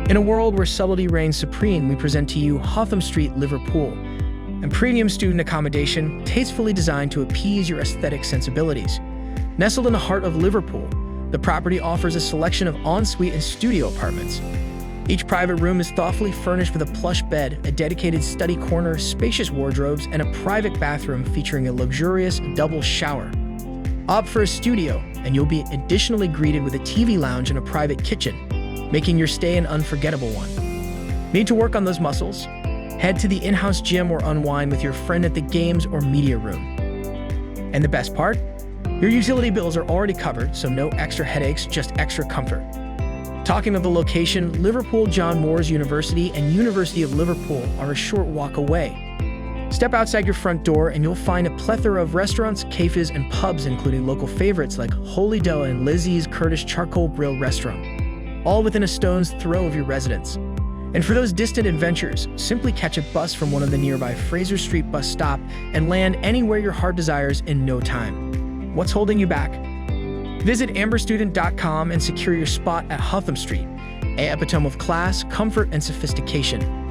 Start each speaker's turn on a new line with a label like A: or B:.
A: In a world where subtlety reigns supreme, we present to you Hotham Street, Liverpool, and premium student accommodation tastefully designed to appease your aesthetic sensibilities. Nestled in the heart of Liverpool, the property offers a selection of ensuite and studio apartments. Each private room is thoughtfully furnished with a plush bed, a dedicated study corner, spacious wardrobes, and a private bathroom featuring a luxurious double shower. Opt for a studio, and you'll be additionally greeted with a TV lounge and a private kitchen, making your stay an unforgettable one. Need to work on those muscles? Head to the in-house gym or unwind with your friend at the games or media room. And the best part? Your utility bills are already covered, so no extra headaches, just extra comfort. Talking of the location, Liverpool John Moores University and University of Liverpool are a short walk away. Step outside your front door and you'll find a plethora of restaurants, cafes, and pubs, including local favorites like Holy Dough and Lizzie's Kurdish Charcoal Grill Restaurant, all within a stone's throw of your residence. And for those distant adventures, simply catch a bus from one of the nearby Fraser Street bus stop and land anywhere your heart desires in no time. What's holding you back? Visit amberstudent.com and secure your spot at Hotham Street, an epitome of class, comfort, and sophistication.